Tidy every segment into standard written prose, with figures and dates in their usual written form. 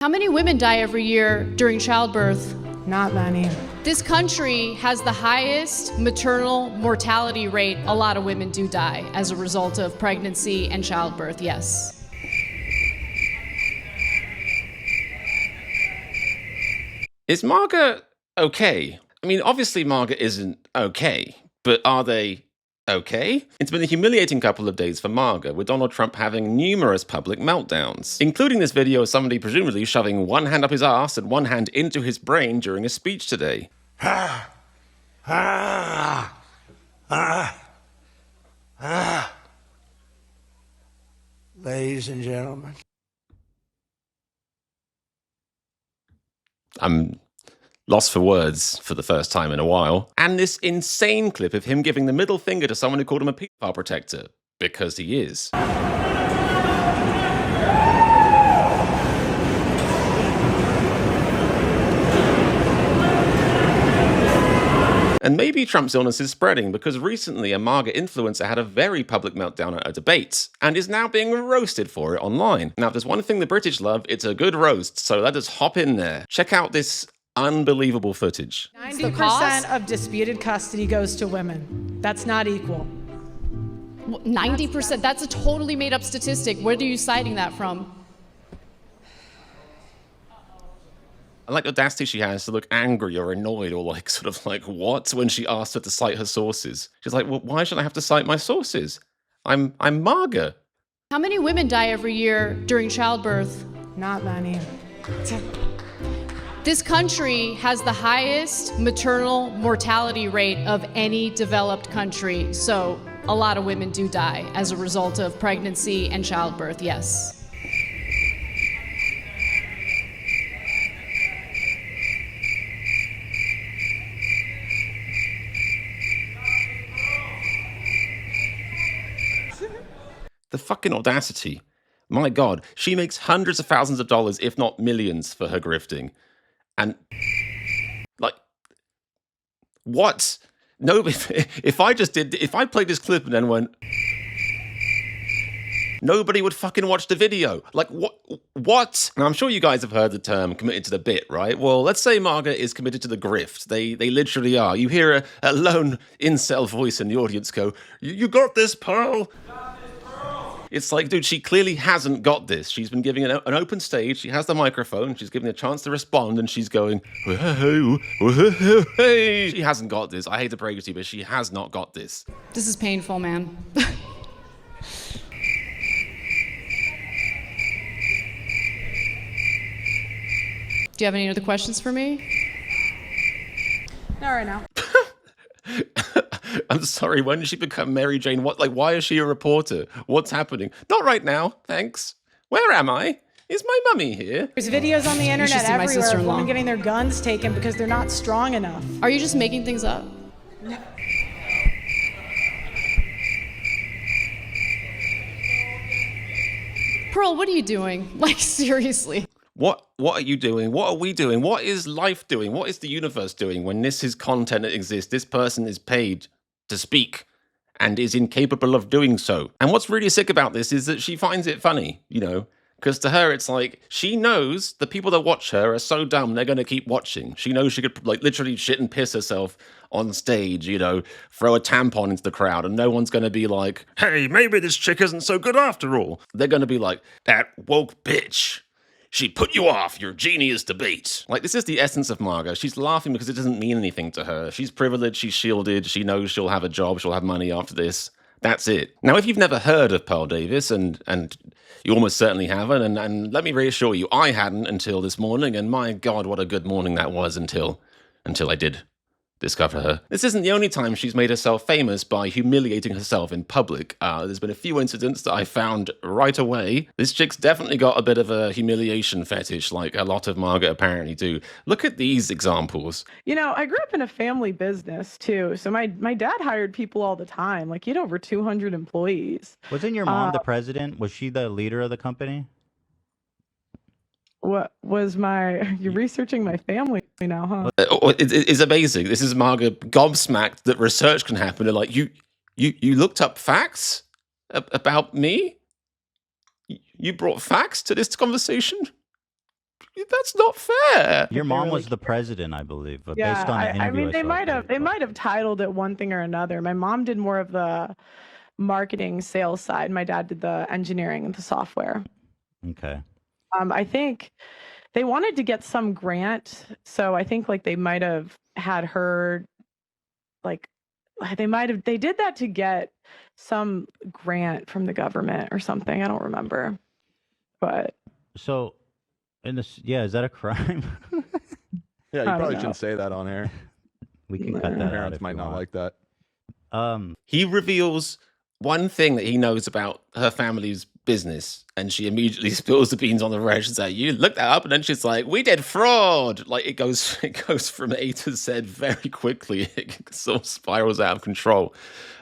How many women die every year during childbirth? Not many. This country has the highest maternal mortality rate. A lot of women do die as a result of pregnancy and childbirth, yes. Is MAGA okay? I mean, obviously MAGA isn't okay, but are they okay? It's been a humiliating couple of days for MAGA, with Donald Trump having numerous public meltdowns, including this video of somebody presumably shoving one hand up his ass and one hand into his brain during a speech today. Ladies and gentlemen. I'm lost for words for the first time in a while. And this insane clip of him giving the middle finger to someone who called him a pedophile protector, because he is. And maybe Trump's illness is spreading because recently a MAGA influencer had a very public meltdown at a debate and is now being roasted for it online. Now, if there's one thing the British love, it's a good roast, so let us hop in there. Check out this unbelievable footage. 90% of disputed custody goes to women. That's not equal. 90%, that's a totally made up statistic. Where are you citing that from? I like the audacity she has to look angry or annoyed or like sort of like what when she asked her to cite her sources. She's like, well, why should I have to cite my sources? I'm MAGA. How many women die every year during childbirth? Not many. This country has the highest maternal mortality rate of any developed country. So a lot of women do die as a result of pregnancy and childbirth, yes. The fucking audacity. My God, she makes hundreds of thousands of dollars, if not millions, for her grifting. And, like, what? No, if I played this clip and then went, nobody would fucking watch the video. Like, what? Now, I'm sure you guys have heard the term committed to the bit, right? Well, let's say MAGA is committed to the grift. They literally are. You hear a lone incel voice in the audience go, you got this, Pearl. It's like, dude, she clearly hasn't got this. She's been giving an open stage. She has the microphone. She's giving a chance to respond, and she's going, hey. She hasn't got this. I hate to break it to you, but she has not got this. This is painful, man. Do you have any other questions for me? Not right now. I'm sorry, when did she become Mary Jane? Why is she a reporter? What's happening? Not right now, thanks. Where am I? Is my mummy here? There's videos on the internet see my everywhere of sister-in-law. women getting their guns taken because they're not strong enough. Are you just making things up? Pearl, what are you doing? Like, seriously. What are you doing? What are we doing? What is life doing? What is the universe doing when this is content that exists? This person is paid to speak and is incapable of doing so. And what's really sick about this is that she finds it funny, you know, because to her it's like she knows the people that watch her are so dumb they're going to keep watching. She knows she could like literally shit and piss herself on stage, you know, throw a tampon into the crowd and no one's going to be like, hey, maybe this chick isn't so good after all. They're going to be like, that woke bitch. She put you off your genius debate. Like, this is the essence of MAGA. She's laughing because it doesn't mean anything to her. She's privileged, she's shielded, she knows she'll have a job, she'll have money after this. That's it. Now, if you've never heard of Pearl Davis, and you almost certainly haven't, and let me reassure you, I hadn't until this morning, and my God, what a good morning that was until I did discover her. This isn't the only time she's made herself famous by humiliating herself in public. There's been a few incidents that I found right away. This chick's definitely got a bit of a humiliation fetish, like a lot of MAGA apparently do. Look at these examples. You know, I grew up in a family business too. So my dad hired people all the time. Like he had over 200 employees. Wasn't your mom the president? Was she the leader of the company? What was you're researching my family now, huh? It's amazing. This is MAGA gobsmacked that research can happen. They're like, you looked up facts about me? You brought facts to this conversation? that's not fair. Your mom was the president, I believe, but Yeah, based on an I interview mean, they might have titled it one thing or another. My mom did more of the marketing sales side. My dad did the engineering and the software. Okay. I think they wanted to get some grant, so I think like they might have had her like they did that to get some grant from the government or something. I don't remember. But So, is that a crime? Yeah, you I don't probably know. shouldn't say that on air. We can cut that out Parents if might you not want. like that. He reveals one thing that he knows about her family's business, and she immediately spills the beans on the reg and say, "You looked that up," and then she's like, "We did fraud." Like it goes from A to Z very quickly. It sort of spirals out of control.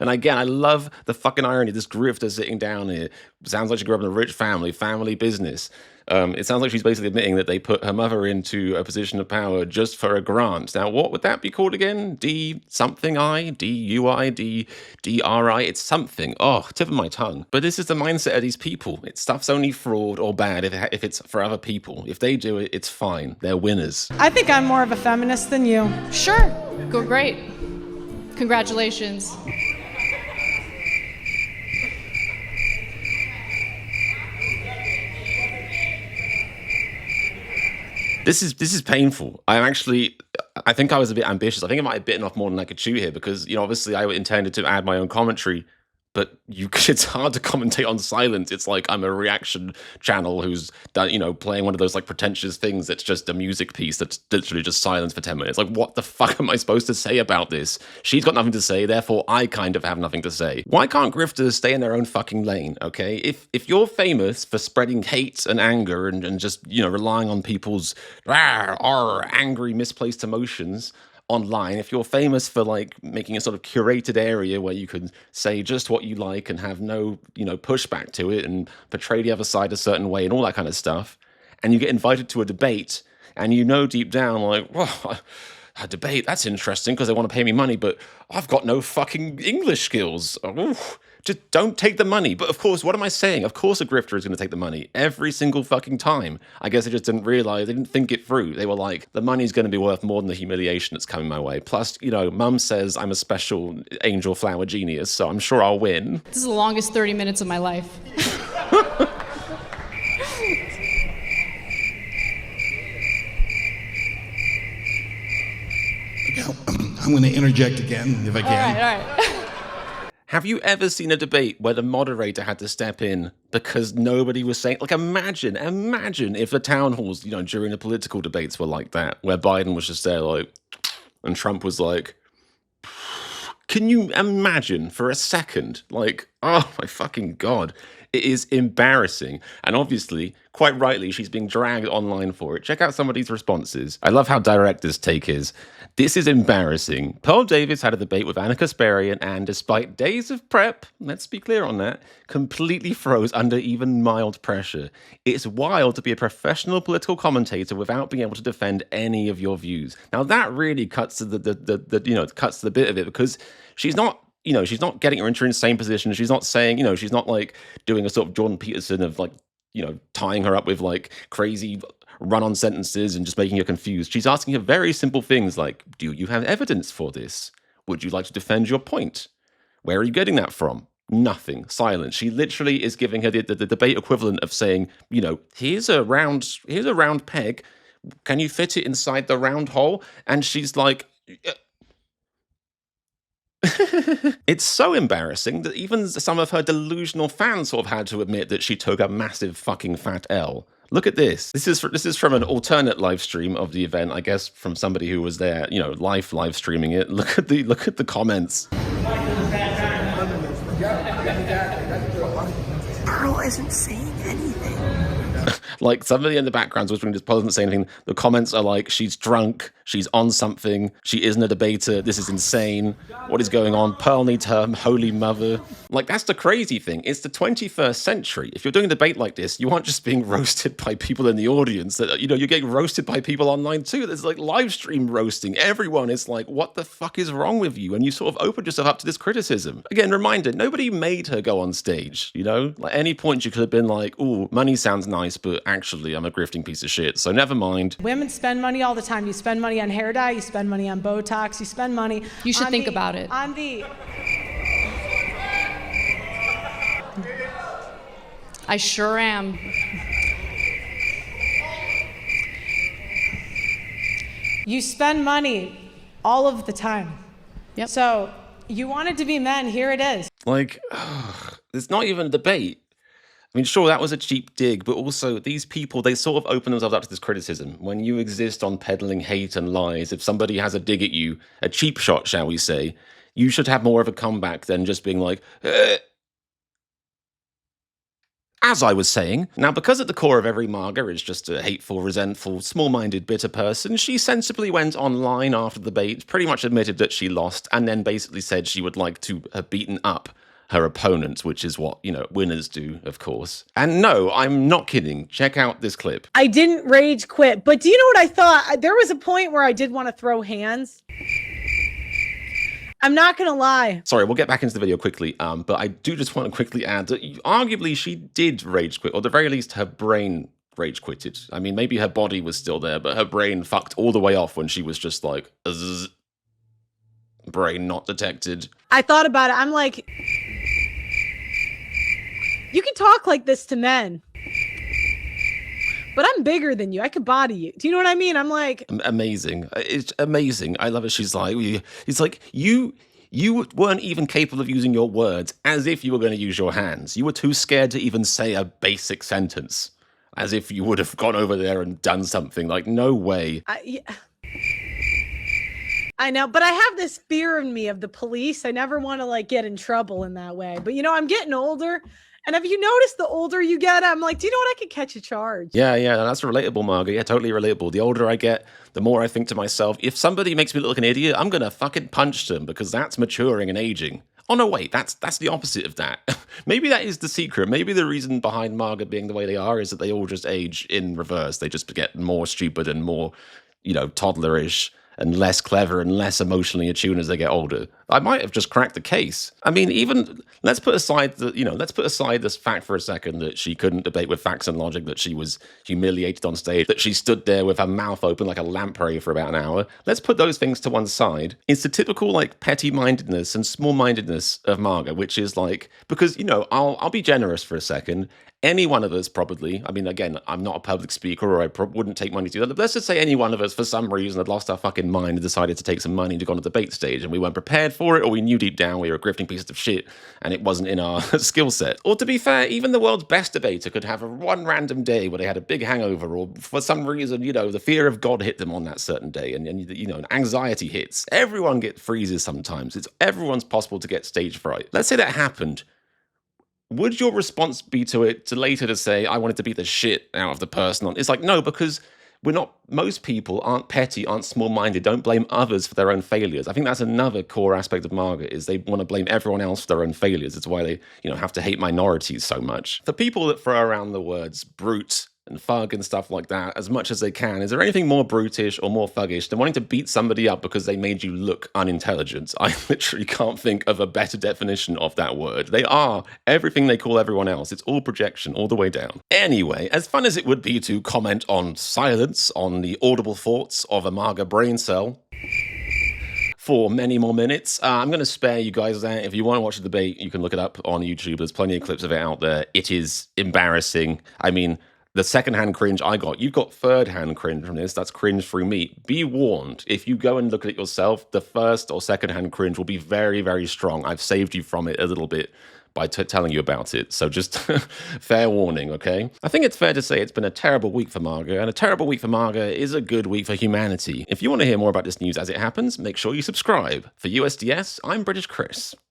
And again, I love the fucking irony. This grifter sitting down here sounds like she grew up in a rich family business. It sounds like she's basically admitting that they put her mother into a position of power just for a grant. Now, what would that be called again? D something I? D-U-I? D-D-R-I? It's something. Oh, tip of my tongue. But this is the mindset of these people. Stuff's only fraud or bad if it's for other people. If they do it, it's fine. They're winners. I think I'm more of a feminist than you. Sure, go great. Congratulations. This is painful. I think I was a bit ambitious. I think I might have bitten off more than I could chew here because, obviously I intended to add my own commentary, but it's hard to commentate on silence. It's like I'm a reaction channel who's done, playing one of those like pretentious things that's just a music piece that's literally just silence for 10 minutes. Like, what the fuck am I supposed to say about this? She's got nothing to say, therefore I kind of have nothing to say. Why can't grifters stay in their own fucking lane, okay? If you're famous for spreading hate and anger and just, relying on people's angry, misplaced emotions online, if you're famous for like making a sort of curated area where you can say just what you like and have no, pushback to it and portray the other side a certain way and all that kind of stuff, and you get invited to a debate and deep down like, well, a debate, that's interesting because they want to pay me money, but I've got no fucking English skills. Oof. Just don't take the money. But of course, what am I saying? Of course a grifter is going to take the money every single fucking time. I guess they just didn't realize, they didn't think it through. They were like, the money's going to be worth more than the humiliation that's coming my way. Plus, mum says I'm a special angel flower genius, so I'm sure I'll win. This is the longest 30 minutes of my life. I'm going to interject again if I can. All right. Have you ever seen a debate where the moderator had to step in because nobody was saying, like, imagine if the town halls, during the political debates were like that, where Biden was just there like, and Trump was like, can you imagine for a second? Like, oh my fucking God. It is embarrassing. And obviously, quite rightly, she's being dragged online for it. Check out some of these responses. I love how direct this take is. This is embarrassing. Pearl Davis had a debate with Anna Kasparian and, despite days of prep, let's be clear on that, completely froze under even mild pressure. It's wild to be a professional political commentator without being able to defend any of your views. Now that really cuts to cuts to the bit of it, because she's not getting her into an insane position. She's not saying, she's not like doing a sort of Jordan Peterson of like, tying her up with like crazy run-on sentences and just making her confused. She's asking her very simple things like, do you have evidence for this? Would you like to defend your point? Where are you getting that from? Nothing. Silence. She literally is giving her the debate equivalent of saying, here's a round peg. Can you fit it inside the round hole? And she's like, it's so embarrassing that even some of her delusional fans sort of had to admit that she took a massive fucking fat L. Look at this. This is from an alternate live stream of the event, I guess, from somebody who was there, live streaming it. Look at the comments. Pearl isn't saying anything. Like, somebody in the background's whispering, just Pearl doesn't say anything. The comments are like, she's drunk, she's on something, she isn't a debater, this is insane, what is going on? Pearl needs her holy mother. Like, that's the crazy thing. It's the 21st century. If you're doing a debate like this, you aren't just being roasted by people in the audience. That you're getting roasted by people online too. There's like live stream roasting. Everyone is like, what the fuck is wrong with you? And you sort of opened yourself up to this criticism. Again, reminder, nobody made her go on stage, Like, any point you could have been like, ooh, money sounds nice, but actually I'm a grifting piece of shit. So never mind. Women spend money all the time. You spend money on hair dye, you spend money on Botox, you spend money. You should think about it. I sure am. You spend money all of the time. Yep. So you want it to be men, here it is. Like, there's not even a debate. I mean, sure, that was a cheap dig, but also these people, they sort of open themselves up to this criticism. When you exist on peddling hate and lies, if somebody has a dig at you, a cheap shot, shall we say, you should have more of a comeback than just being like, As I was saying, now because at the core of every MAGA is just a hateful, resentful, small-minded, bitter person, she sensibly went online after the debate, pretty much admitted that she lost, and then basically said she would like to have beaten up her opponent, which is what, winners do, of course. And no, I'm not kidding. Check out this clip. I didn't rage quit, but do you know what I thought? There was a point where I did want to throw hands. I'm not going to lie. Sorry, we'll get back into the video quickly, but I do just want to quickly add that arguably she did rage quit, or at the very least her brain rage quitted. I mean, maybe her body was still there, but her brain fucked all the way off when she was just like, brain not detected. I thought about it. I'm like, you can talk like this to men, but I'm bigger than you. I could body you. Do you know what I mean? I'm like... Amazing. It's amazing. I love it. She's like, it's like, you weren't even capable of using your words as if you were going to use your hands. You were too scared to even say a basic sentence, as if you would have gone over there and done something. Like, no way. I know, but I have this fear in me of the police. I never want to get in trouble in that way. But I'm getting older. And have you noticed the older you get, I'm like, do you know what? I could catch a charge. Yeah, that's relatable, MAGA. Yeah, totally relatable. The older I get, the more I think to myself, if somebody makes me look like an idiot, I'm going to fucking punch them because that's maturing and aging. Oh, no, wait, that's the opposite of that. Maybe that is the secret. Maybe the reason behind MAGA being the way they are is that they all just age in reverse. They just get more stupid and more, toddlerish and less clever and less emotionally attuned as they get older. I might have just cracked the case. I mean, even let's put aside this fact for a second that she couldn't debate with facts and logic, that she was humiliated on stage, that she stood there with her mouth open like a lamprey for about an hour. Let's put those things to one side. It's the typical petty-mindedness and small-mindedness of MAGA, which is because I'll be generous for a second. Any one of us probably, I mean, again, I'm not a public speaker or I wouldn't take money to do that. Let's just say any one of us, for some reason, had lost our fucking mind and decided to take some money to go on a debate stage and we weren't prepared for it, or we knew deep down we were a grifting piece of shit and it wasn't in our skill set. Or to be fair, even the world's best debater could have one random day where they had a big hangover, or for some reason, the fear of God hit them on that certain day and anxiety hits. Everyone freezes sometimes. Everyone's possible to get stage fright. Let's say that happened. Would your response be to it to later to say, I wanted to beat the shit out of the person? It's like, no, because most people aren't petty, aren't small-minded, don't blame others for their own failures. I think that's another core aspect of MAGA, is they want to blame everyone else for their own failures. It's why they, have to hate minorities so much. For people that throw around the words brute and thug and stuff like that as much as they can, is there anything more brutish or more thuggish than wanting to beat somebody up because they made you look unintelligent? I literally can't think of a better definition of that word. They are everything they call everyone else. It's all projection all the way down. Anyway, as fun as it would be to comment on silence, on the audible thoughts of a MAGA brain cell for many more minutes, I'm going to spare you guys that. If you want to watch the debate, you can look it up on YouTube. There's plenty of clips of it out there. It is embarrassing. I mean, the secondhand cringe I got, you've got third-hand cringe from this. That's cringe through me. Be warned, if you go and look at it yourself, the first or secondhand cringe will be very, very strong. I've saved you from it a little bit by telling you about it. So just fair warning, okay? I think it's fair to say it's been a terrible week for MAGA, and a terrible week for MAGA is a good week for humanity. If you want to hear more about this news as it happens, make sure you subscribe. For USDS, I'm British Chris.